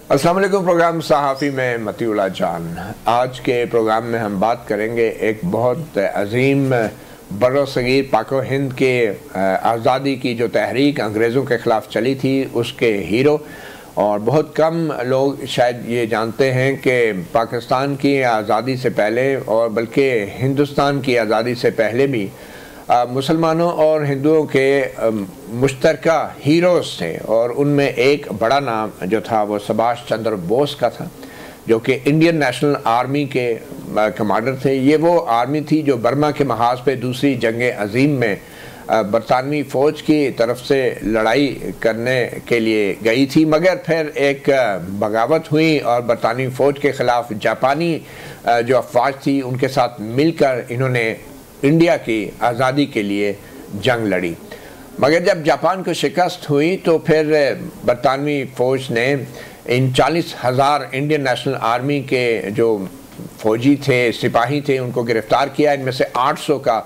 अस्सलाम वालेकुम। प्रोग्राम सहाफ़ी में मतीउल्लाह जान। आज के प्रोग्राम में हम बात करेंगे एक बहुत अजीम बरसगीर पाक व हिंद के आज़ादी की जो तहरीक अंग्रेज़ों के ख़िलाफ़ चली थी उसके हीरो। और बहुत कम लोग शायद ये जानते हैं कि पाकिस्तान की आज़ादी से पहले और बल्कि हिंदुस्तान की आज़ादी से पहले भी मुसलमानों और हिंदुओं के मुश्तरका हीरोज़ थे। और उनमें एक बड़ा नाम जो था वो सुभाष चंद्र बोस का था, जो कि इंडियन नेशनल आर्मी के कमांडर थे। ये वो आर्मी थी जो बर्मा के महाज पे दूसरी जंग अजीम में बरतानवी फ़ौज की तरफ से लड़ाई करने के लिए गई थी, मगर फिर एक बगावत हुई और बरतानवी फ़ौज के ख़िलाफ़ जापानी जो अफवाज थी उनके साथ मिलकर इन्होंने इंडिया की आज़ादी के लिए जंग लड़ी। मगर जब जापान को शिकस्त हुई तो फिर बरतानवी फ़ौज ने इन 40,000 इंडियन नेशनल आर्मी के जो फ़ौजी थे, सिपाही थे, उनको गिरफ़्तार किया। इनमें से 800 का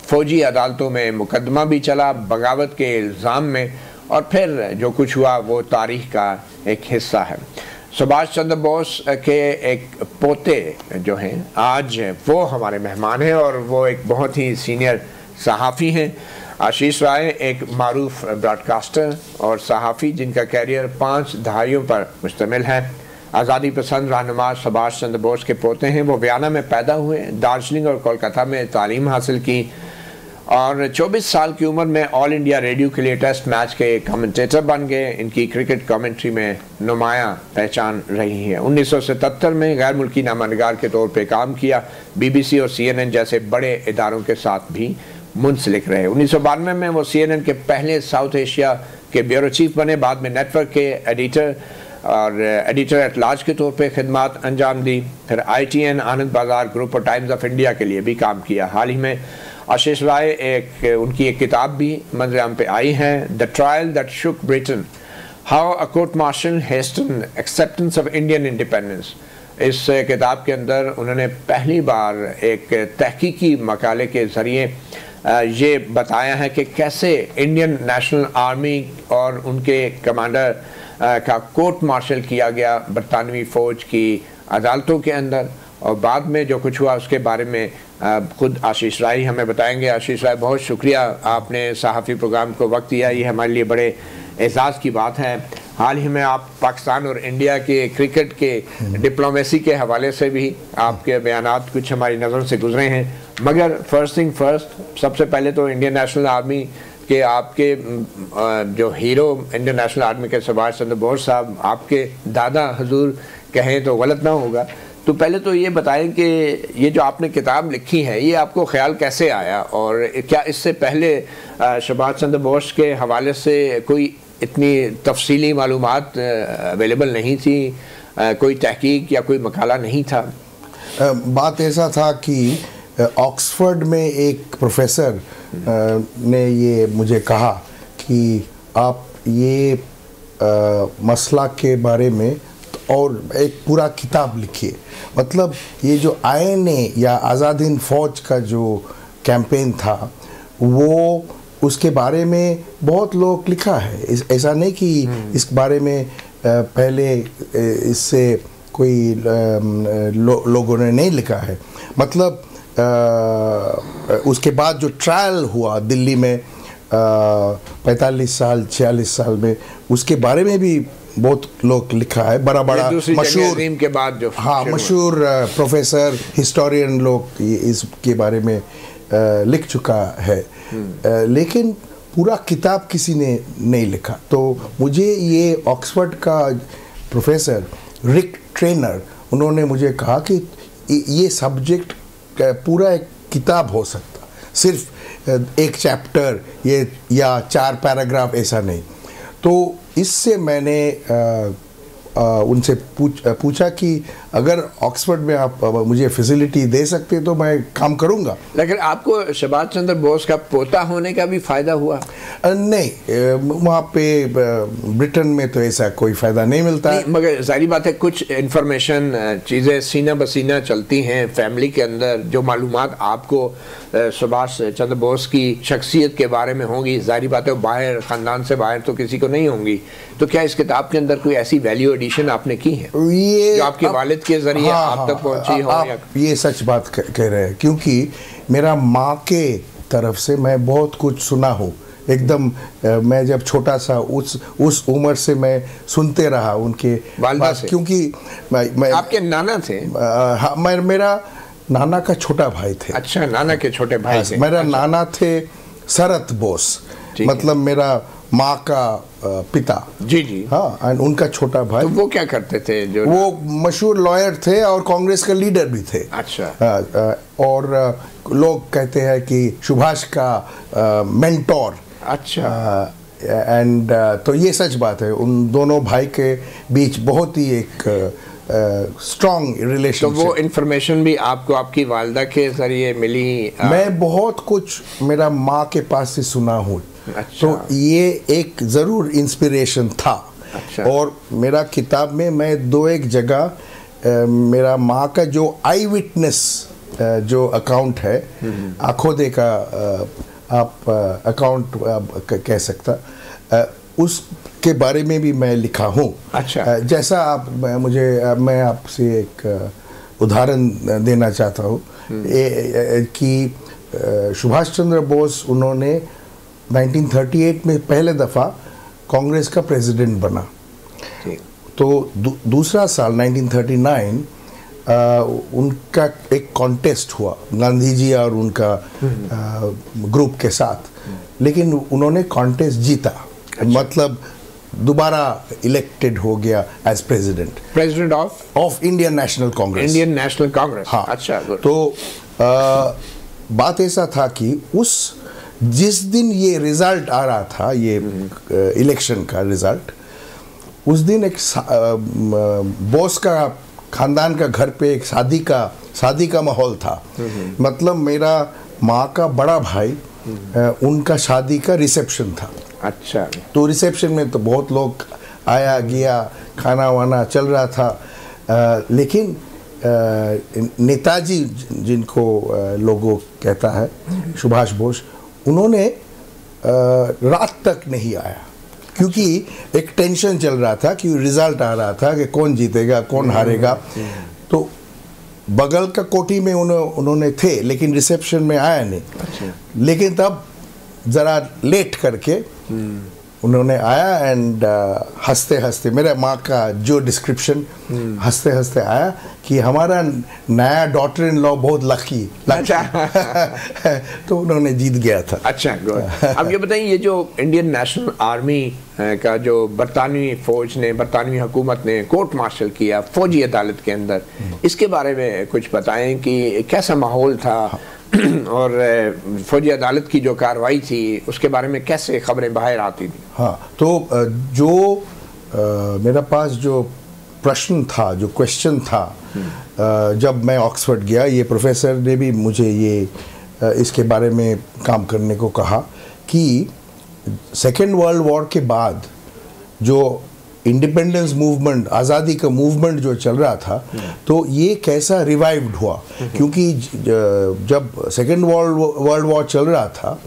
फ़ौजी अदालतों में मुकदमा भी चला बगावत के इल्ज़ाम में। और फिर जो कुछ हुआ वो तारीख़ का एक हिस्सा है। सुभाष चंद्र बोस के एक पोते जो हैं आज वो हमारे मेहमान हैं और वो एक बहुत ही सीनियर सहाफ़ी हैं। आशीष राय एक मारूफ ब्रॉडकास्टर और सहाफ़ी जिनका कैरियर 5 दहाइयों पर मुश्तमिल है। आज़ादी पसंद रहनुमा सुभाष चंद्र बोस के पोते हैं। वो वियना में पैदा हुए, दार्जिलिंग और कोलकाता में तालीम हासिल की और 24 साल की उम्र में ऑल इंडिया रेडियो के लिए टेस्ट मैच के कमेंटेटर बन गए। इनकी क्रिकेट कमेंट्री में नुमायाँ पहचान रही है। 1977 में गैर मुल्की नामानिगार के तौर पे काम किया। BBC और CNN जैसे बड़े इदारों के साथ भी मुंसलिक रहे। 1992 में वो CNN के पहले साउथ एशिया के ब्यूरो चीफ बने। बाद में नेटवर्क के एडिटर और एडिटर एट लार्ज के तौर पे खिदमत अंजाम दी। फिर ITN आनंद बाज़ार ग्रुप और टाइम्स ऑफ इंडिया के लिए भी काम किया। हाल ही में आशीष राय उनकी एक किताब भी मंज़र-ए-आम पे आई है, the trial that shook Britain, how a court martial hastened acceptance of Indian independence. इस किताब के अंदर उन्होंने पहली बार एक तहकीकी मकाले के ज़रिए ये बताया है कि कैसे इंडियन नेशनल आर्मी और उनके कमांडर का कोर्ट मार्शल किया गया बरतानवी फ़ौज की अदालतों के अंदर। और बाद में जो कुछ हुआ उसके बारे में खुद आशीष राय हमें बताएंगे। आशीष राय, बहुत शुक्रिया आपने सहाफ़ी प्रोग्राम को वक्त दिया। ये हमारे लिए बड़े एजाज़ की बात है। हाल ही में आप पाकिस्तान और इंडिया के क्रिकेट के डिप्लोमेसी के हवाले से भी आपके बयानात कुछ हमारी नज़र से गुजरे हैं। मगर फर्स्ट थिंग फर्स्ट, सबसे पहले तो इंडियन नेशनल आर्मी के आपके जो हीरो इंडियन नेशनल आर्मी के सुभाष चंद्र बोस साहब, आपके दादा हजूर कहें तो गलत ना होगा। तो पहले तो ये बताएं कि ये जो आपने किताब लिखी है ये आपको ख्याल कैसे आया और क्या इससे पहले सुभाष चंद्र बोस के हवाले से कोई इतनी तफसीली मालूमात अवेलेबल नहीं थी, कोई तहकीक या कोई मकाला नहीं था? बात ऐसा था कि ऑक्सफोर्ड में एक प्रोफेसर ने ये मुझे कहा कि आप ये मसला के बारे में और एक पूरा किताब लिखिए। मतलब ये जो INA या आज़ाद हिंद फ़ौज का जो कैंपेन था वो उसके बारे में बहुत लोग लिखा है। ऐसा नहीं कि इस बारे में पहले इससे कोई लोगों ने नहीं लिखा है। मतलब उसके बाद जो ट्रायल हुआ दिल्ली में 45 साल 46 साल में, उसके बारे में भी बहुत लोग लिखा है। बड़ा मशहूर के बाद जो मशहूर प्रोफेसर हिस्टोरियन लोग इसके बारे में लिख चुका है। लेकिन पूरा किताब किसी ने नहीं लिखा। तो मुझे ये ऑक्सफोर्ड का प्रोफेसर रिक ट्रेनर, उन्होंने मुझे कहा कि ये सब्जेक्ट पूरा एक किताब हो सकता, सिर्फ एक चैप्टर ये या 4 पैराग्राफ ऐसा नहीं। तो इससे मैंने उनसे पूछा कि अगर ऑक्सफोर्ड में आप मुझे फैसिलिटी दे सकते तो मैं काम करूंगा। लेकिन आपको सुभाष चंद्र बोस का पोता होने का भी फ़ायदा हुआ? नहीं, वहाँ पे ब्रिटेन में तो ऐसा कोई फ़ायदा नहीं मिलता नहीं, मगर जाहिर बात है कुछ इन्फॉर्मेशन चीज़ें सीना बसीना चलती हैं फैमिली के अंदर। जो मालूमात आपको सुभाष चंद्र बोस की शख्सियत के बारे में होंगी, जाहिर बात है बाहर ख़ानदान से बाहर तो किसी को नहीं होंगी। तो क्या इस किताब के अंदर कोई ऐसी वैल्यू एडिशन आपने की है ये जो आपके वालिद के जरिए आप तक पहुंची हो? आप ये सच बात कह रहे हैं, क्योंकि मेरा माँ के तरफ से मैं बहुत कुछ सुना हूँ एकदम। मैं जब छोटा सा उस उम्र से मैं सुनते रहा उनके वालिदा से, क्योंकि मैं आपके नाना थे? हाँ, मेरा नाना का छोटा भाई थे। अच्छा, नाना के छोटे भाई थे। मेरा नाना थे शरत बोस, मतलब मेरा माँ का पिता। जी जी। हाँ, एंड उनका छोटा भाई। तो वो क्या करते थे? जो वो मशहूर लॉयर थे और कांग्रेस का लीडर भी थे। अच्छा। और लोग कहते हैं कि सुभाष का मेंटोर। अच्छा। एंड तो ये सच बात है, उन दोनों भाई के बीच बहुत ही एक स्ट्रॉन्ग रिलेशनशिप। तो वो इंफॉर्मेशन भी आपको आपकी वालिदा के जरिए मिली? मैं बहुत कुछ मेरा माँ के पास से सुना हूँ। अच्छा। तो ये एक ज़रूर इंस्पिरेशन था। अच्छा। और मेरा किताब में मैं दो एक जगह मेरा माँ का जो आई विटनेस जो अकाउंट है, आंखों देखा आप अकाउंट कह सकता, उसके बारे में भी मैं लिखा हूँ। अच्छा। जैसा आप मैं आपसे एक उदाहरण देना चाहता हूँ कि सुभाष चंद्र बोस उन्होंने 1938 में पहले दफ़ा कांग्रेस का प्रेसिडेंट बना। तो दूसरा साल 1939 उनका एक कॉन्टेस्ट हुआ गांधी जी और उनका ग्रुप के साथ, लेकिन उन्होंने कॉन्टेस्ट जीता। अच्छा। मतलब दोबारा इलेक्टेड हो गया as president of Indian National Congress. हाँ। अच्छा। तो बात ऐसा था कि जिस दिन ये रिजल्ट आ रहा था, ये इलेक्शन का रिजल्ट, उस दिन एक बॉस का खानदान का घर पे एक शादी का माहौल था। मतलब मेरा माँ का बड़ा भाई उनका शादी का रिसेप्शन था। अच्छा। तो रिसेप्शन में तो बहुत लोग आया गया, खाना वाना चल रहा था, लेकिन नेताजी जिनको लोगों कहता है सुभाष बोस, उन्होंने रात तक नहीं आया, क्योंकि एक टेंशन चल रहा था कि रिजल्ट आ रहा था कि कौन जीतेगा कौन हारेगा। तो बगल का कोठी में उन्होंने थे, लेकिन रिसेप्शन में आया नहीं। अच्छा। लेकिन तब ज़रा लेट करके उन्होंने आया एंड हंसते हंसते, मेरे माँ का जो डिस्क्रिप्शन, हंसते हंसते आया कि हमारा नया डॉटर इन लॉ बहुत लकी। अच्छा। तो उन्होंने जीत गया था। अच्छा, गुड। अब ये बताइए, ये जो इंडियन नेशनल आर्मी का जो बरतानवी फौज ने, बरतानवी हुकूमत ने कोर्ट मार्शल किया फौजी अदालत के अंदर, इसके बारे में कुछ बताएं कि कैसा माहौल था और फौजी अदालत की जो कार्रवाई थी उसके बारे में कैसे खबरें बाहर आती थी? हाँ, तो जो मेरा पास जो प्रश्न था, जो क्वेश्चन था, जब मैं ऑक्सफोर्ड गया, ये प्रोफेसर ने भी मुझे ये इसके बारे में काम करने को कहा कि सेकेंड वर्ल्ड वॉर के बाद जो इंडिपेंडेंस मूवमेंट, आज़ादी का मूवमेंट जो चल रहा था, तो ये कैसा रिवाइव्ड हुआ, क्योंकि जब सेकेंड वर्ल्ड वॉर चल रहा था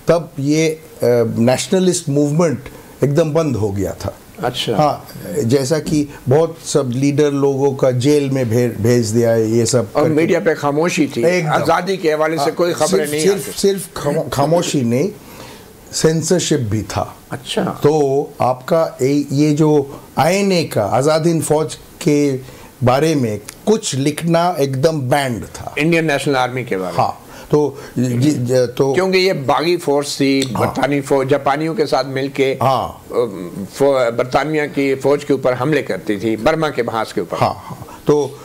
तब ये नेशनलिस्ट मूवमेंट एकदम बंद हो गया था। अच्छा। हाँ, जैसा कि बहुत सब लीडर लोगों का जेल में भेज दिया है, ये सब, और मीडिया पे खामोशी थी, आज़ादी के हवाले से कोई खबरें नहीं। सिर्फ खामोशी नहीं, सेंसरशिप भी था। अच्छा। तो आपका ये जो आईएनए का, आज़ाद हिंद फौज के बारे में कुछ लिखना एकदम बैंड था, इंडियन नेशनल आर्मी के बारे में। हाँ। तो क्योंकि ये बागी फोर्स थी, बरतानी फौज जापानियों के साथ मिलके बरतानिया की फौज के ऊपर हमले करती थी, बर्मा के बहास के ऊपर। हाँ। तो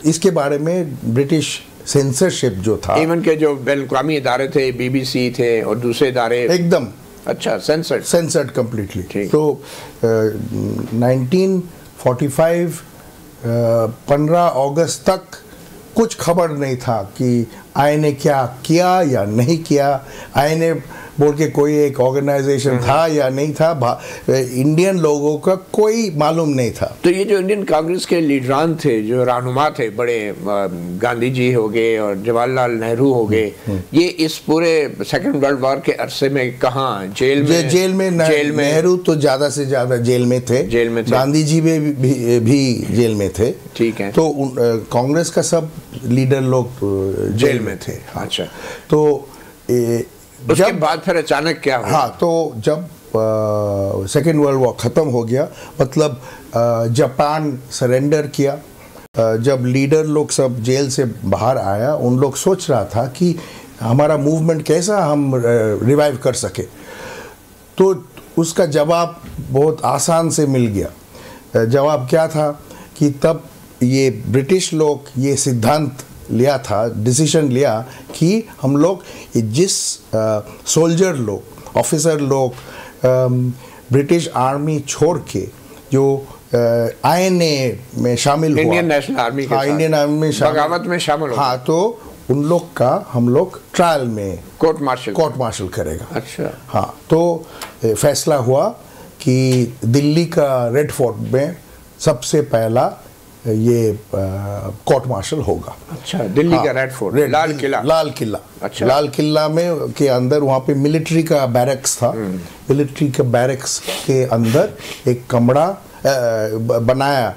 इसके बारे में ब्रिटिश सेंसरशिप जो था, इवन के जो बैनुल-अक़वामी इदारे थे, BBC थे और दूसरे इदारे, एकदम अच्छा सेंसर्ड कंप्लीटली। तो 1945 15 अगस्त तक कुछ खबर नहीं था कि आईएनए क्या किया या नहीं किया। आईएनए बोल के कोई एक ऑर्गेनाइजेशन था या नहीं था, इंडियन लोगों का कोई मालूम नहीं था। तो ये जो इंडियन कांग्रेस के लीडरान थे, जो रहनुमा थे बड़े, गांधी जी हो गए और जवाहरलाल नेहरू हो गए, ये इस पूरे सेकेंड वर्ल्ड वॉर के अरसे में कहाँ? जेल में नेहरू तो ज्यादा से ज्यादा जेल में थे, गांधी जी भी जेल में थे। ठीक है। तो कांग्रेस का सब लीडर लोग जेल में थे। अच्छा। तो उसके बाद फिर अचानक क्या हुआ? हाँ, तो जब सेकेंड वर्ल्ड वॉर ख़त्म हो गया, मतलब जापान सरेंडर किया, जब लीडर लोग सब जेल से बाहर आया, उन लोग सोच रहा था कि हमारा मूवमेंट कैसा हम रिवाइव कर सके। तो उसका जवाब बहुत आसान से मिल गया। जवाब क्या था कि तब ये ब्रिटिश लोग ये सिद्धांत लिया था, डिसीजन लिया कि हम लोग जिस सोल्जर लोग, ऑफिसर लोग ब्रिटिश आर्मी छोड़ के जो INA में शामिल हुआ, इंडियन नेशनल आर्मी के साथ, इंडियन आर्मी में बगावत में शामिल हो, हाँ, तो उन लोग का हम लोग ट्रायल में कोर्ट मार्शल करेगा। अच्छा। हाँ, तो फैसला हुआ कि दिल्ली का रेड फोर्ट में सबसे पहला ये कोर्ट मार्शल होगा। अच्छा, दिल्ली का रेड फोर्ट, लाल किला। अच्छा। लाल किला में के अंदर वहाँ पे मिलिट्री का बैरक्स था। मिलिट्री के बैरक्स के अंदर एक कमरा बनाया,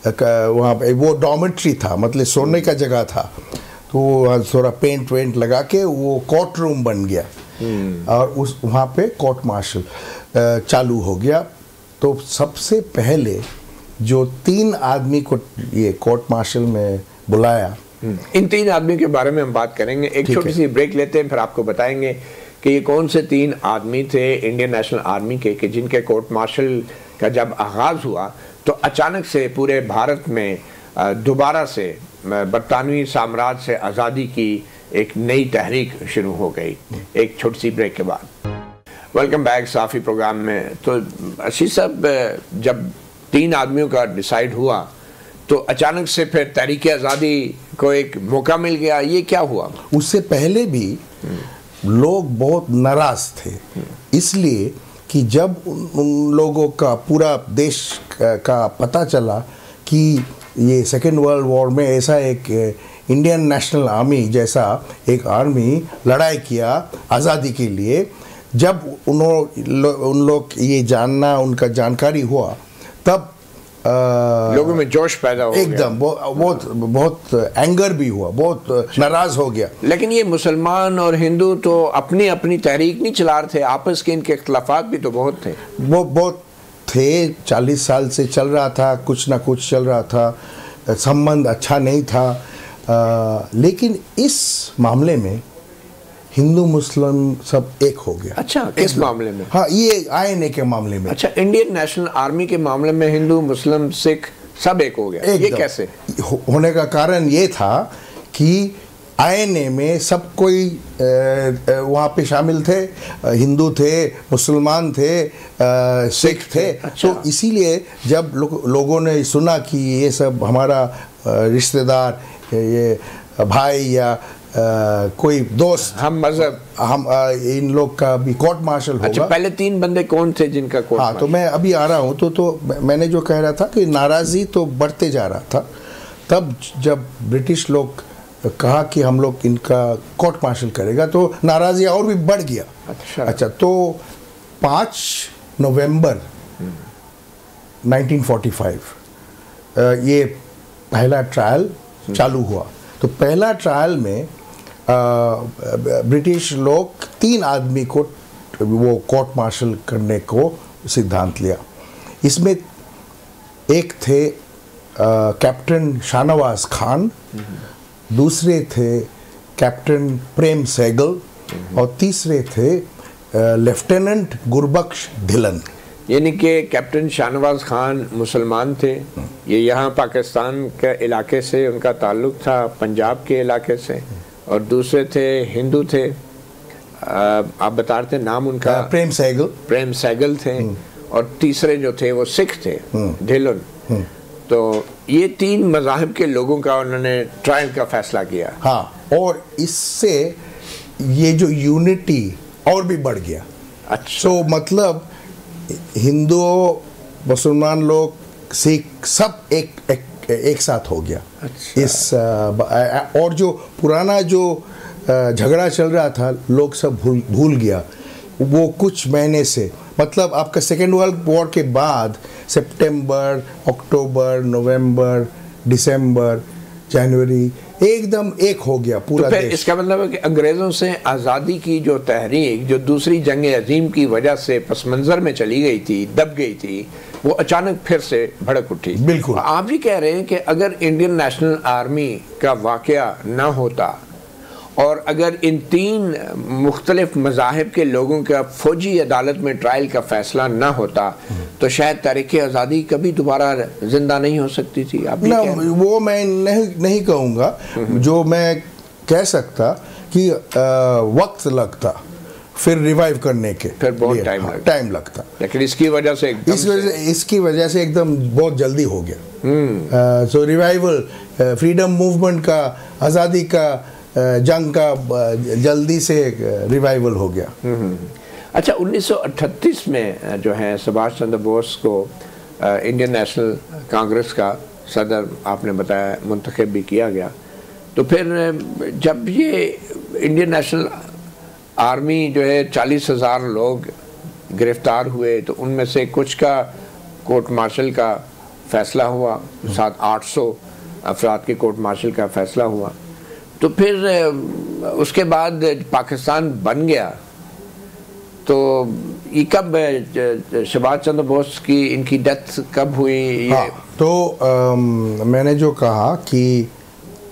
वहाँ पे वो डॉर्मेट्री था, मतलब सोने का जगह था। तो थोड़ा पेंट वेंट लगा के वो कोर्ट रूम बन गया और उस वहाँ पे कोर्ट मार्शल चालू हो गया। तो सबसे पहले जो 3 आदमी को ये कोर्ट मार्शल में बुलाया, इन 3 आदमी के बारे में हम बात करेंगे। एक छोटी सी ब्रेक लेते हैं, फिर आपको बताएंगे कि ये कौन से 3 आदमी थे इंडियन नेशनल आर्मी के कि जिनके कोर्ट मार्शल का जब आगाज हुआ तो अचानक से पूरे भारत में दोबारा से बरतानवी साम्राज्य से आज़ादी की एक नई तहरीक शुरू हो गई। एक छोटी सी ब्रेक के बाद वेलकम बैक साफी प्रोग्राम में। तो आशीष साहब, जब 3 आदमियों का डिसाइड हुआ तो अचानक से फिर तहरीक आज़ादी को एक मौका मिल गया, ये क्या हुआ? उससे पहले भी लोग बहुत नाराज थे, इसलिए कि जब उन लोगों का पूरा देश का पता चला कि ये सेकेंड वर्ल्ड वॉर में ऐसा एक इंडियन नेशनल आर्मी जैसा एक आर्मी लड़ाई किया आज़ादी के लिए, जब उन लोग ये जानना, उनका जानकारी हुआ, तब लोगों में जोश पैदा हो एकदम बहुत एंगर भी हुआ, बहुत नाराज हो गया। लेकिन ये मुसलमान और हिंदू तो अपनी अपनी तहरीक नहीं चला रहे थे, आपस के इनके इख्तलाफात भी तो बहुत थे। बहुत थे, 40 साल से चल रहा था, कुछ ना कुछ चल रहा था, संबंध अच्छा नहीं था। लेकिन इस मामले में हिंदू मुस्लिम सब एक हो गया। अच्छा, किस मामले में? हाँ, ये INA के मामले में। अच्छा, इंडियन नेशनल आर्मी के मामले में हिंदू मुस्लिम सिख सब एक हो गया। ये कैसे होने का कारण ये था कि INA में सब कोई वहाँ पे शामिल थे, हिंदू थे, मुसलमान थे, सिख थे। अच्छा। तो इसीलिए जब लोगों ने सुना कि ये सब हमारा रिश्तेदार, ये भाई या कोई दोस्त, हम मजहब, हम इन लोग का भी कोर्ट मार्शल होगा। अच्छा, पहले 3 बंदे कौन थे जिनका कोर्ट? हाँ, तो मैं अभी आ रहा हूँ। तो मैंने जो कह रहा था कि नाराज़ी तो बढ़ते जा रहा था। तब जब ब्रिटिश लोग कहा कि हम लोग इनका कोर्ट मार्शल करेगा तो नाराज़ी और भी बढ़ गया। अच्छा, तो 5 नवंबर 1945 ये पहला ट्रायल चालू हुआ। तो पहला ट्रायल में ब्रिटिश लोग 3 आदमी को वो कोर्ट मार्शल करने को सिद्धांत लिया। इसमें एक थे कैप्टन शाहनवाज खान, दूसरे थे कैप्टन प्रेम सहगल और तीसरे थे लेफ्टिनेंट गुरबख्श ढिलन। यानी कि कैप्टन शाहनवाज खान मुसलमान थे, ये यहाँ पाकिस्तान के इलाके से उनका ताल्लुक़ था, पंजाब के इलाके से, और दूसरे थे हिंदू थे, आप बता रहे थे नाम उनका? प्रेम सहगल थे, और तीसरे जो थे वो सिख थे, ढिलन। तो ये 3 मज़ाहिब के लोगों का उन्होंने ट्रायल का फैसला किया। हाँ, और इससे ये जो यूनिटी और भी बढ़ गया। अच्छा। सो मतलब हिंदुओं, मुसलमान लोग, सिख सब एक साथ हो गया। अच्छा। इस और जो पुराना जो झगड़ा चल रहा था लोग सब भूल गया वो कुछ महीने से। मतलब आपका सेकेंड वर्ल्ड वॉर के बाद सितंबर, अक्टूबर, नवंबर, दिसंबर, जनवरी एकदम एक हो गया पूरा तो फिर देश। इसका मतलब है कि अंग्रेज़ों से आज़ादी की जो तहरीक जो दूसरी जंग अजीम की वजह से पसमंज़र में चली गई थी, दब गई थी, वो अचानक फिर से भड़क उठी। बिल्कुल। आप भी कह रहे हैं कि अगर इंडियन नेशनल आर्मी का वाक़या ना होता और अगर इन 3 मुख्तलिफ मज़ाहिब के लोगों का फ़ौजी अदालत में ट्रायल का फ़ैसला ना होता तो शायद तहरीक आज़ादी कभी दोबारा ज़िंदा नहीं हो सकती थी। आप ना, वो मैं नहीं कहूँगा। जो मैं कह सकता कि वक्त लगता फिर रिवाइव करने के, फिर बहुत टाइम लगता। लेकिन इसकी वजह से इसकी वजह से एकदम बहुत जल्दी हो गया। सो रिवाइवल, फ्रीडम मूवमेंट का, आज़ादी का, जंग का जल्दी से रिवाइवल हो गया। अच्छा, 1938 में जो है सुभाष चंद्र बोस को इंडियन नेशनल कांग्रेस का सदर आपने बताया मुंतखब भी किया गया। तो फिर जब ये इंडियन नेशनल आर्मी जो है 40,000 लोग गिरफ्तार हुए तो उनमें से कुछ का कोर्ट मार्शल का फैसला हुआ, 700-800 अफराद के कोर्ट मार्शल का फैसला हुआ। तो फिर उसके बाद पाकिस्तान बन गया। तो ये कब सुभाष चंद्र बोस की इनकी डेथ कब हुई? हाँ, तो मैंने जो कहा कि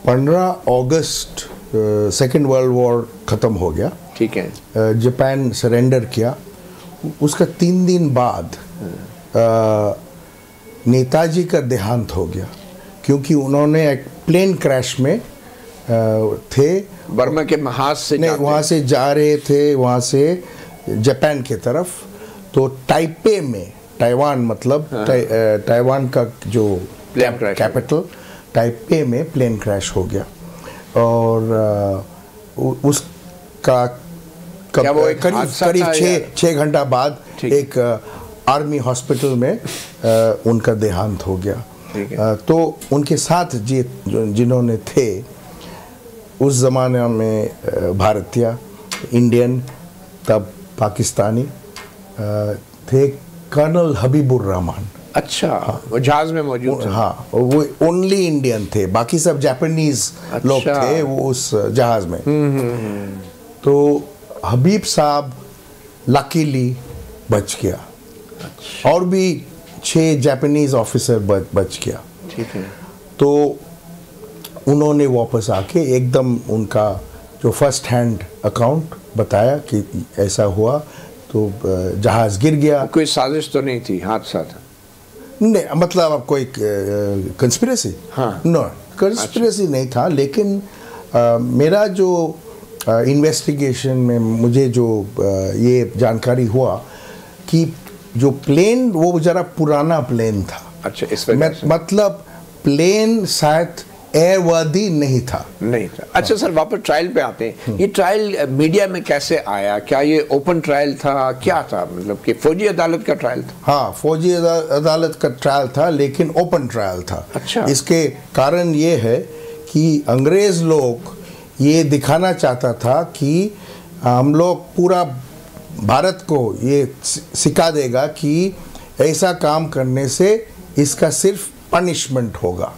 15 अगस्त सेकेंड वर्ल्ड वॉर ख़त्म हो गया। ठीक है। जापान सरेंडर किया। उसका 3 दिन बाद नेताजी का देहांत हो गया क्योंकि उन्होंने एक प्लेन क्रैश में थे। बर्मा के महाज से नहीं, वहाँ से जा रहे थे, वहाँ से जापान के तरफ। तो ताइपे में, ताइवान मतलब ताइवान का जो कैपिटल, ताइपे में प्लेन क्रैश हो गया। और उसका करीब 6 घंटा बाद एक आर्मी हॉस्पिटल में उनका देहांत हो गया। तो उनके साथ जिन्होंने थे उस ज़माने में भारतीय, इंडियन, तब पाकिस्तानी थे, कर्नल हबीबुर रहमान। अच्छा। हाँ, वो जहाज में मौजूद थे। हाँ, वो ओनली इंडियन थे, बाकी सब जापानीज लोग थे वो उस जहाज में। तो हबीब साहब लकीली बच गया। अच्छा। और भी 6 जापानीज ऑफिसर बच गया। ठीक है। तो उन्होंने वापस आके एकदम उनका जो फर्स्ट हैंड अकाउंट बताया कि ऐसा हुआ, तो जहाज गिर गया। कोई साजिश तो नहीं थी, हादसा था? नहीं, मतलब आपको एक कंस्पिरेसी? हाँ। नो, कंस्पिरेसी नहीं था, लेकिन मेरा जो इन्वेस्टिगेशन में मुझे जो ये जानकारी हुआ कि जो प्लेन वो ज़रा पुराना प्लेन था। अच्छा, इस वजह से मतलब प्लेन शायद एयरवर्दी नहीं था। अच्छा सर, वापस ट्रायल पे आते हैं। ये ट्रायल मीडिया में कैसे आया? क्या ये ओपन ट्रायल था, क्या था? मतलब कि फौजी अदालत का ट्रायल था? हाँ, फौजी अदालत का ट्रायल था, लेकिन ओपन ट्रायल था। अच्छा। इसके कारण ये है कि अंग्रेज लोग ये दिखाना चाहता था कि हम लोग पूरा भारत को ये सिखा देगा कि ऐसा काम करने से इसका सिर्फ पनिशमेंट होगा।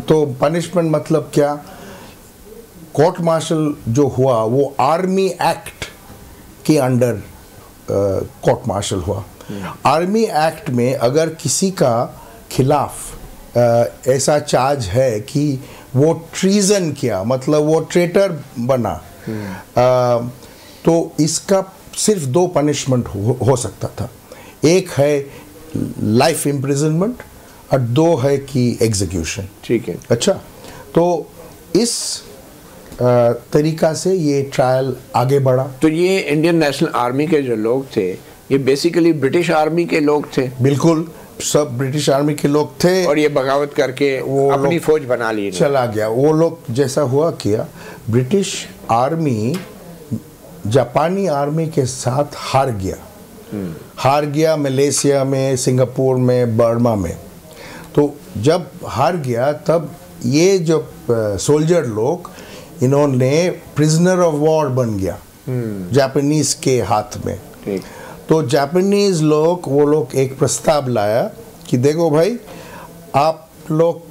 तो पनिशमेंट मतलब क्या? कोर्ट मार्शल जो हुआ वो आर्मी एक्ट के अंडर कोर्ट मार्शल हुआ। आर्मी एक्ट में अगर किसी का खिलाफ ऐसा चार्ज है कि वो ट्रीजन किया, मतलब वो ट्रेटर बना, तो इसका सिर्फ 2 पनिशमेंट हो सकता था। एक है लाइफ इम्प्रिजनमेंट और 2 है कि एग्जीक्यूशन। ठीक है। अच्छा, तो इस तरीका से ये ट्रायल आगे बढ़ा। तो ये इंडियन नेशनल आर्मी के जो लोग थे ये बेसिकली ब्रिटिश आर्मी के लोग थे? बिल्कुल, सब ब्रिटिश आर्मी के लोग थे। और ये बगावत करके वो अपनी फौज बना ली, चला गया। वो लोग जैसा हुआ किया। ब्रिटिश आर्मी जापानी आर्मी के साथ हार गया मलेशिया में, सिंगापुर में, बर्मा में। तो जब हार गया तब ये जो सोल्जर लोग, इन्होंने प्रिजनर ऑफ वॉर बन गया जापानीज के हाथ में। तो जापानीज लोग, वो लोग एक प्रस्ताव लाया कि देखो भाई, आप लोग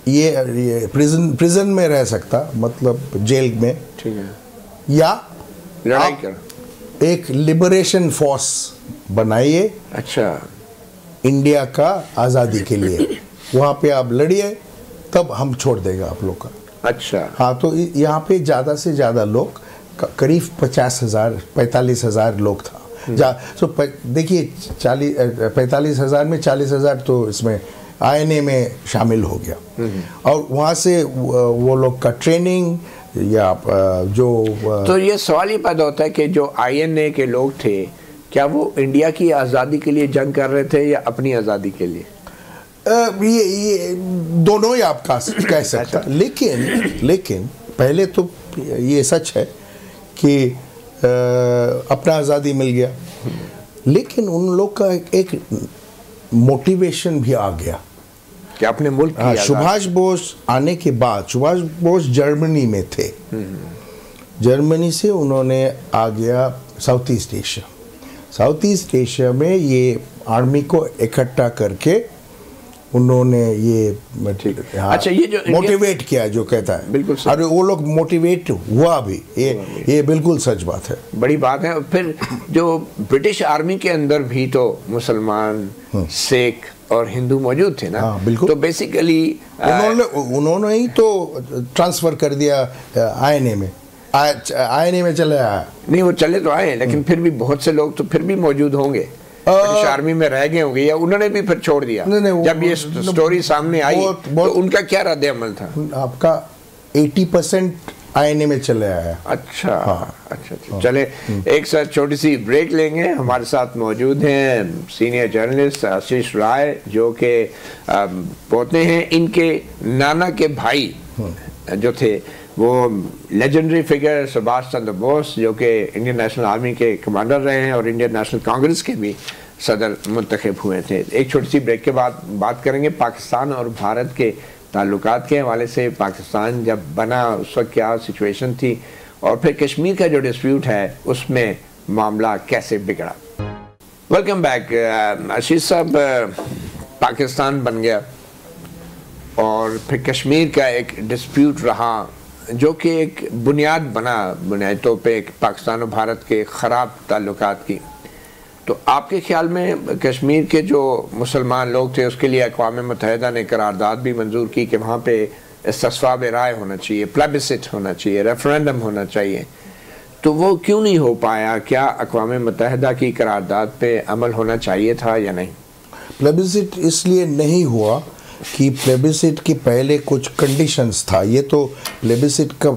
ये प्रिजन में रह सकता, मतलब जेल में, ठीक है, या लड़ाई कर, एक लिबरेशन फोर्स बनाइए, अच्छा, इंडिया का आज़ादी के लिए, वहाँ पे आप लड़िए, तब हम छोड़ देगा आप लोग का। अच्छा, हाँ, तो यहाँ पे ज़्यादा से ज़्यादा लोग, करीब 45,000 लोग था। देखिए 45,000 में 40,000 तो इसमें आईएनए में शामिल हो गया, और वहाँ से वो लोग का ट्रेनिंग या तो ये सवाल ही पैदा होता है कि जो आईएनए के लोग थे, क्या वो इंडिया की आज़ादी के लिए जंग कर रहे थे या अपनी आज़ादी के लिए? ये दोनों ही आप कह सकते हैं। लेकिन पहले तो ये सच है कि अपना आज़ादी मिल गया, लेकिन उन लोग का एक मोटिवेशन भी आ गया कि अपने मुल्क की सुभाष बोस आने के बाद, सुभाष बोस जर्मनी में थे, जर्मनी से उन्होंने आ गया साउथ ईस्ट एशिया में ये आर्मी को इकट्ठा करके उन्होंने ये अच्छा, ये जो मोटिवेट किया, जो कहता है, बिल्कुल, और वो लोग मोटिवेट हुआ भी, ये बिल्कुल सच बात है, बड़ी बात है। फिर जो ब्रिटिश आर्मी के अंदर भी तो मुसलमान, सिख और हिंदू मौजूद थे ना। बिल्कुल। तो बेसिकली उन्होंने ही तो ट्रांसफर कर दिया आईएनए में चले आया। नहीं, वो चले तो आए, लेकिन फिर भी बहुत से लोग तो फिर भी मौजूद होंगे, ब्रिटिश आर्मी में रह गए होंगे, या उन्होंने भी फिर छोड़ दिया। जब ये स्टोरी सामने आई तो उनका क्या रद्द अमल था? आपका 80% आईएनए में चले आया। अच्छा, हाँ। अच्छा, चले एक साथ छोटी सी ब्रेक लेंगे। हमारे साथ मौजूद हैं सीनियर जर्नलिस्ट आशीष राय, जो कि पोते हैं इनके नाना के भाई जो थे, वो लेजेंडरी फिगर सुभाष चंद्र बोस, जो कि इंडियन नेशनल आर्मी के कमांडर रहे हैं और इंडियन नेशनल कांग्रेस के भी सदर मुंतखब हुए थे। एक छोटी सी ब्रेक के बाद बात करेंगे पाकिस्तान और भारत के ताल्लुकात के हवाले से। पाकिस्तान जब बना उस वक्त क्या सिचुएशन थी, और फिर कश्मीर का जो डिस्प्यूट है उसमें मामला कैसे बिगड़ा। वेलकम बैक आशीष साहब। पाकिस्तान बन गया और फिर कश्मीर का एक डिस्प्यूट रहा, जो कि एक बुनियाद बना, बुनियादी तौर पे एक पाकिस्तान और भारत के ख़राब ताल्लुकात की। तो आपके ख्याल में कश्मीर के जो मुसलमान लोग थे, उसके लिए अक़वाम मुत्तहिदा ने करारदाद भी मंजूर की कि वहाँ पे इस्तिस्वाब राय होना चाहिए, प्लेबिसिट होना चाहिए, रेफरेंडम होना चाहिए, तो वो क्यों नहीं हो पाया? क्या अक़वाम मुत्तहिदा की करारदाद पे अमल होना चाहिए था या नहीं? प्लेबिसिट इसलिए नहीं हुआ कि प्लेबिसिट के पहले कुछ कंडीशंस था। ये तो प्लेबिसिट का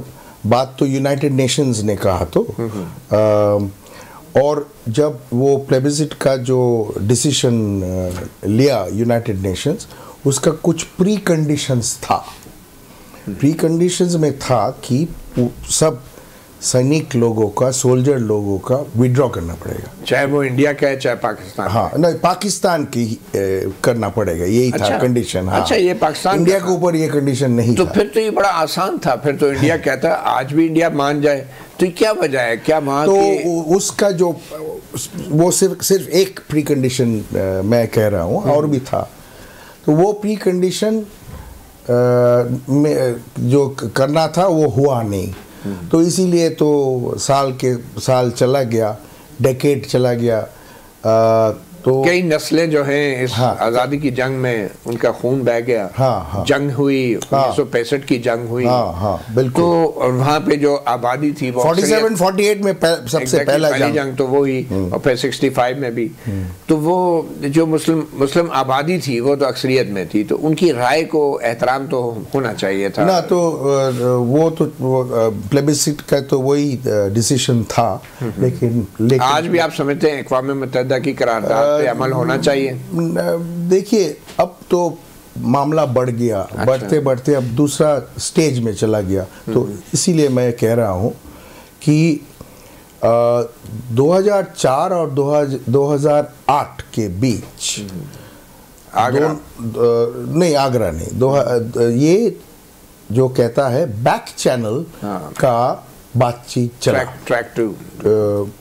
बात तो यूनाइटेड नेशंस ने कहा तो, और जब वो प्लेबिसिट का जो डिसीजन लिया यूनाइटेड नेशंस, उसका कुछ प्री कंडीशंस था। प्री कंडीशंस में था कि सब सैनिक लोगों का, सोल्जर लोगों का विड्रॉ करना पड़ेगा, चाहे वो इंडिया का है चाहे पाकिस्तान। हाँ, नहीं, पाकिस्तान की करना पड़ेगा, यही था कंडीशन। हाँ, अच्छा, ये पाकिस्तान, इंडिया के ऊपर ये कंडीशन नहीं तो था। फिर तो ये बड़ा आसान था। फिर तो इंडिया कहता आज भी इंडिया मान जाए, तो क्या वजह है? क्या वहाँ तो उसका जो वो सिर्फ एक प्री कंडीशन मैं कह रहा हूँ, और भी था। तो वो प्री कंडीशन में जो करना था वो हुआ नहीं, तो इसीलिए तो साल चला गया, डेकेड चला गया। तो कई नस्लें जो हैं इस आज़ादी की जंग में उनका खून बह गया। जंग हुई, 1965 की जंग हुई। बिल्कुल। तो और वहाँ पे जो आबादी थी वो 47-48 में सबसे पहला जंग तो वो ही, और फिर 65 में भी। तो वो जो मुस्लिम आबादी थी वो तो अक्सरियत में थी, तो उनकी राय को एहतराम तो होना चाहिए था ना। तो वो तो प्लेबिसिट का तो वही डिसीजन था, लेकिन आज भी आप समझते हैं अक़वाम मुत्तहिदा की करारदाद पे अमल होना चाहिए? देखिए, अब तो मामला बढ़ गया। अच्छा। बढ़ते बढ़ते अब दूसरा स्टेज में चला गया। तो इसीलिए मैं कह रहा हूँ कि 2004 और 2008 के बीच आगरा नहीं, आगरा नहीं, ये जो कहता है बैक चैनल का बातचीत चला, ट्रैक टू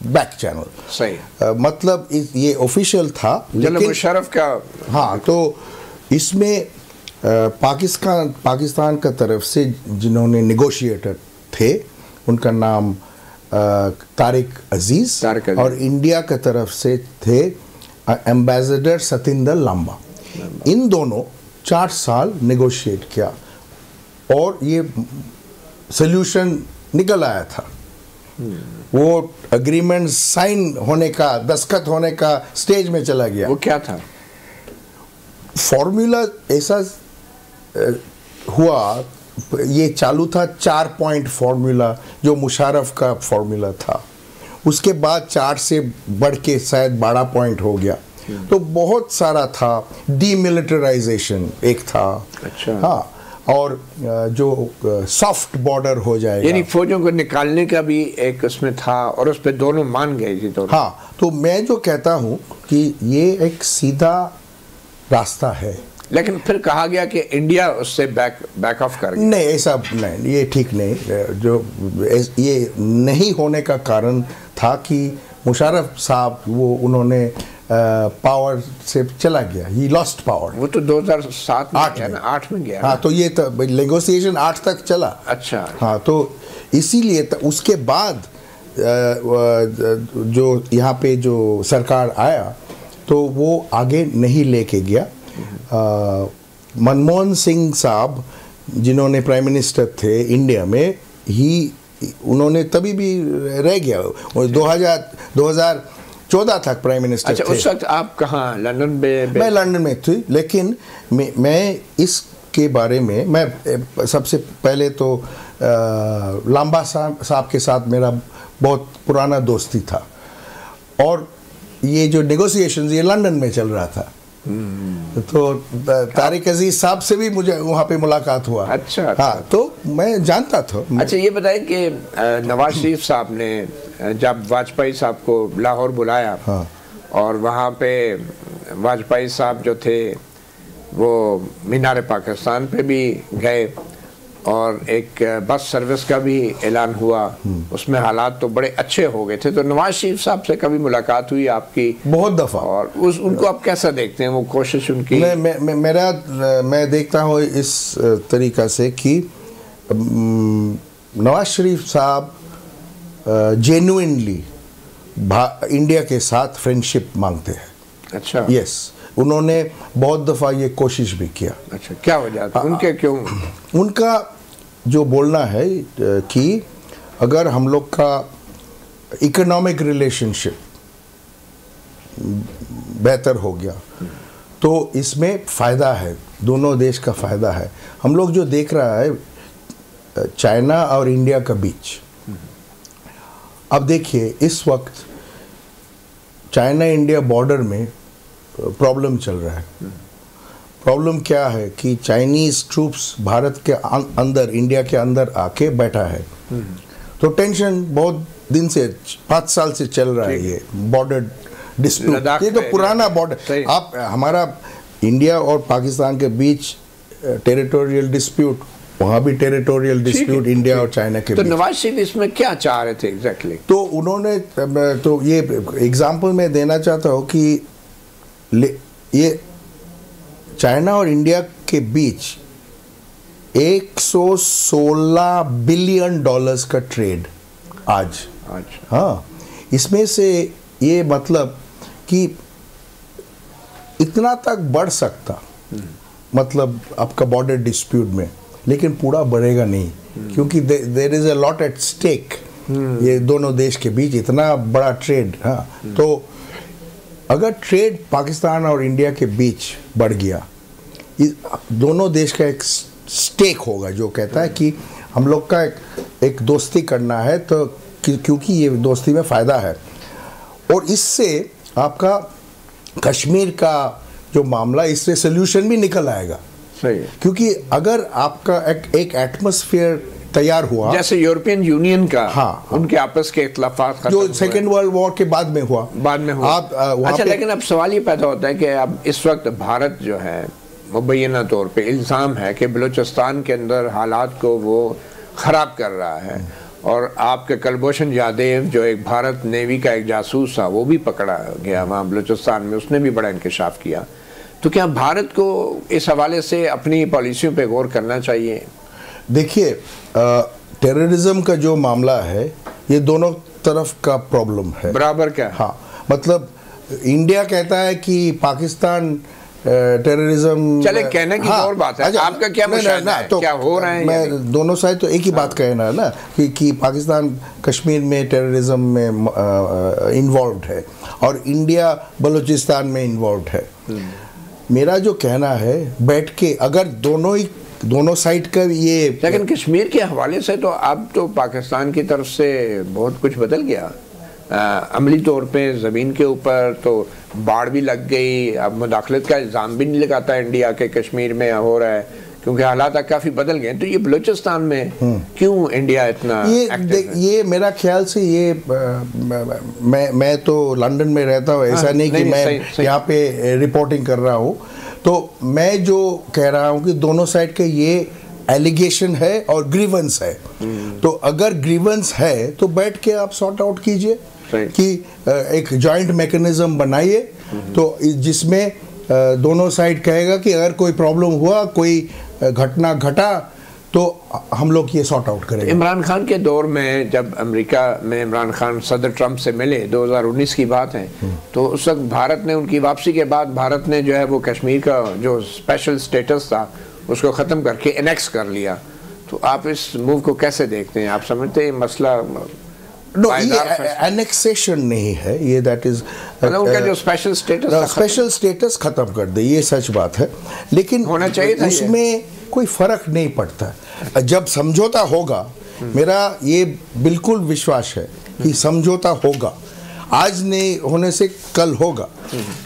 बैक चैनल, सही। मतलब ये ऑफिशियल था, लेकिन मुशर्रफ का, हाँ, तो इसमें पाकिस्तान का तरफ से जिन्होंने नेगोशिएटर थे उनका नाम तारिक अजीज, और इंडिया का तरफ से थे एम्बेसडर सतिंदर लांबा। इन दोनों 4 साल नेगोशिएट किया और ये सोल्यूशन निकल आया था। वो एग्रीमेंट साइन होने का, दस्तखत होने का स्टेज में चला गया। वो क्या था? फॉर्मूला ऐसा हुआ, ये चालू था 4 पॉइंट फॉर्मूला जो मुशर्रफ का फॉर्मूला था, उसके बाद 4 से बढ़ के शायद 12 पॉइंट हो गया। तो बहुत सारा था, डीमिलिटराइजेशन एक था, अच्छा, हाँ, और जो सॉफ्ट बॉर्डर हो जाएगा, यानी फौजों को निकालने का भी एक उसमें था, और उस पर दोनों मान गए थे। तो हाँ, तो मैं जो कहता हूँ कि ये एक सीधा रास्ता है, लेकिन फिर कहा गया कि इंडिया उससे बैक ऑफ कर गया। नहीं, ऐसा नहीं, ये ठीक नहीं। जो ये नहीं होने का कारण था कि मुशर्रफ साहब उन्होंने पावर से चला गया, ही लॉस्ट पावर। वो तो 2007 में गया ना, 8 में गया। हाँ, तो ये नेगोशिएशन 8 तक चला। अच्छा, हाँ, तो इसीलिए उसके बाद जो यहाँ पे जो सरकार आया तो वो आगे नहीं लेके गया। मनमोहन सिंह साहब जिन्होंने प्राइम मिनिस्टर थे इंडिया में, उन्होंने तभी भी रह गया, 2014 तक प्राइम मिनिस्टर थे। उस वक्त आप कहाँ, लंदन में? मैं लंदन में थी, लेकिन मैं इसके बारे में, मैं सबसे पहले तो लांबा साहब के साथ मेरा बहुत पुराना दोस्ती था, और ये जो नेगोशिएशंस ये लंदन में चल रहा था। तो तारिक अजीज साहब से भी मुझे वहाँ पे मुलाकात हुआ। अच्छा, हाँ, तो मैं जानता था। अच्छा, ये बताएं कि नवाज शरीफ साहब ने जब वाजपेयी साहब को लाहौर बुलाया, हाँ, और वहाँ पे वाजपेयी साहब जो थे वो मीनार पाकिस्तान पे भी गए, और एक बस सर्विस का भी ऐलान हुआ, उसमें हालात तो बड़े अच्छे हो गए थे। तो नवाज शरीफ साहब से कभी मुलाकात हुई आपकी? बहुत दफ़ा। और उनको आप कैसा देखते हैं, वो कोशिश उनकी? मैं देखता हूँ इस तरीक़ा से कि नवाज शरीफ साहब जेन्युइनली इंडिया के साथ फ्रेंडशिप मांगते हैं। अच्छा, यस, उन्होंने बहुत दफ़ा ये कोशिश भी किया। अच्छा, क्या वजह था उनके? क्यों? उनका जो बोलना है कि अगर हम लोग का इकोनॉमिक रिलेशनशिप बेहतर हो गया तो इसमें फ़ायदा है, दोनों देश का फ़ायदा है। हम लोग जो देख रहा है चाइना और इंडिया का बीच, अब देखिए इस वक्त चाइना इंडिया बॉर्डर में प्रॉब्लम चल रहा है। प्रॉब्लम क्या है कि चाइनीज़ ट्रूप्स भारत के अंदर, इंडिया के अंदर आके बैठा है। तो टेंशन बहुत दिन से, 5 साल से चल रहा है ये बॉर्डर डिस्प्यूट। ये तो पुराना बॉर्डर, आप हमारा इंडिया और पाकिस्तान के बीच टेरिटोरियल डिस्प्यूट, वहाँ भी टेरिटोरियल डिस्प्यूट इंडिया और चाइना के बीच। तो नवाज शरीफ इसमें क्या चाह रहे थे एग्जैक्टली? तो उन्होंने, तो ये एग्जाम्पल मैं देना चाहता हूँ कि ये चाइना और इंडिया के बीच 116 बिलियन डॉलर्स का ट्रेड आज। हाँ, इसमें से ये मतलब कि इतना तक बढ़ सकता, मतलब आपका बॉर्डर डिस्प्यूट में, लेकिन पूरा बढ़ेगा नहीं, क्योंकि there is a lot at stake. ये दोनों देश के बीच इतना बड़ा ट्रेड। हाँ, तो अगर ट्रेड पाकिस्तान और इंडिया के बीच बढ़ गया, दोनों देश का एक स्टेक होगा जो कहता है कि हम लोग का एक दोस्ती करना है, तो क्योंकि ये दोस्ती में फ़ायदा है, और इससे आपका कश्मीर का जो मामला, इससे सोल्यूशन भी निकल आएगा। सही। क्योंकि अगर आपका एक एटमॉस्फेयर तैयार हुआ, जैसे यूरोपियन यूनियन का, हाँ, उनके आपस के इख्तलाफात जो सेकेंड वर्ल्ड वॉर के बाद में हुआ, आप अच्छा, लेकिन अब सवाल ये पैदा होता है कि अब इस वक्त भारत जो है मुबैना तौर पे इल्ज़ाम है कि बलूचिस्तान के अंदर हालात को वो ख़राब कर रहा है, और आपके कुलभूषण जादेव जो एक भारत नेवी का एक जासूस था वो भी पकड़ा गया वहाँ बलूचिस्तान में, उसने भी बड़ा इंकशाफ किया। तो क्या भारत को इस हवाले से अपनी पॉलिसियों पे गौर करना चाहिए? देखिए, टेररिज्म का जो मामला है ये दोनों तरफ का प्रॉब्लम है, बराबर का। हाँ, मतलब इंडिया कहता है कि पाकिस्तान टेररिज्म, चले कहने की और बात है, आपका क्या मुशाहिदा है, क्या हो रहा है? मैं दोनों साइड तो एक ही बात कहना है ना कि पाकिस्तान कश्मीर में टेररिज्म में इन्वॉल्व है और इंडिया बलूचिस्तान में इन्वॉल्व है। मेरा जो कहना है, बैठ के अगर दोनों साइड का ये, लेकिन कश्मीर के हवाले से तो अब तो पाकिस्तान की तरफ से बहुत कुछ बदल गया। अमली तौर पे ज़मीन के ऊपर तो बाढ़ भी लग गई, अब मुदाखलत का इल्ज़ाम भी नहीं लगाता इंडिया के कश्मीर में हो रहा है, क्योंकि हालात काफ़ी बदल गए। तो ये बलूचिस्तान में क्यों इंडिया इतना ये मेरा ख्याल से ये मैं तो लंदन में रहता हूँ, ऐसा नहीं कि मैं यहाँ पे रिपोर्टिंग कर रहा हूँ, तो मैं जो कह रहा हूँ कि दोनों साइड के ये एलिगेशन है और ग्रीवेंस है। तो अगर ग्रीवेंस है तो बैठ के आप सॉर्ट आउट कीजिए कि एक जॉइंट मैकेनिज्म बनाइए, तो जिसमें दोनों साइड कहेगा कि अगर कोई प्रॉब्लम हुआ, कोई घटना घटा, तो हम लोग ये सॉर्ट आउट करेंगे। इमरान खान के दौर में जब अमेरिका में इमरान खान सदर ट्रंप से मिले, 2019 की बात है, तो उस वक्त भारत ने, उनकी वापसी के बाद भारत ने जो है वो कश्मीर का जो स्पेशल स्टेटस था उसको ख़त्म करके एनेक्स कर लिया। तो आप इस मूव को कैसे देखते हैं? आप समझते हैं मसला ये एनेक्सेशन नहीं है, ये दैट इज उनका जो स्पेशल स्टेटस खत्म कर दे, ये सच बात है, लेकिन होना चाहिए था, उसमें कोई फर्क नहीं पड़ता। जब समझौता होगा, मेरा ये बिल्कुल विश्वास है कि समझौता होगा, आज नहीं होने से कल होगा।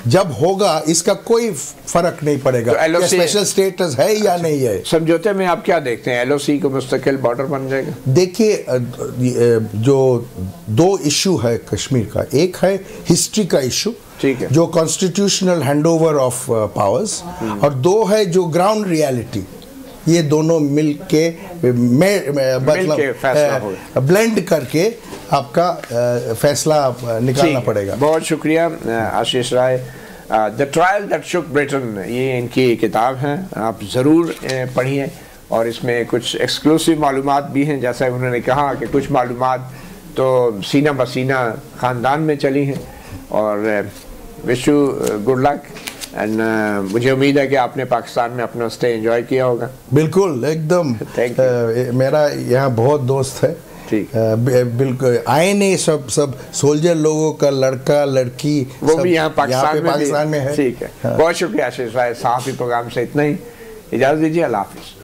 जब होगा इसका कोई फर्क नहीं पड़ेगा तो स्पेशल स्टेटस है या नहीं है। समझौते में आप क्या देखते हैं? LOC को मुस्तकिल बॉर्डर बन जाएगा? देखिए, जो दो इशू है कश्मीर का, एक है हिस्ट्री का इशू, ठीक है, जो कॉन्स्टिट्यूशनल हैंडओवर ऑफ पावर्स, और दो है जो ग्राउंड रियलिटी। ये दोनों मिल के मतलब ब्लेंड करके आपका फैसला निकालना पड़ेगा। बहुत शुक्रिया Ashish Rai. The trial that shook Britain, ये इनकी किताब है, आप ज़रूर पढ़िए, और इसमें कुछ एक्सक्लूसिव मालूमात भी हैं। जैसा उन्होंने कहा कि कुछ मालूमात तो सीना बसीना ख़ानदान में चली हैं। और wish you good luck, and मुझे उम्मीद है कि आपने पाकिस्तान में अपना स्टे एंजॉय किया होगा। बिल्कुल, एकदम। मेरा यहाँ बहुत दोस्त है, ठीक, बिल्कुल आए नहीं, सब सोल्जर लोगों का लड़का लड़की वो भी यहाँ पाकिस्तान में है। ठीक है, हाँ। बहुत शुक्रिया आशीष राय। साहब प्रोग्राम से इतना ही, इजाज़त दीजिए, अल्लाह हाफिज़।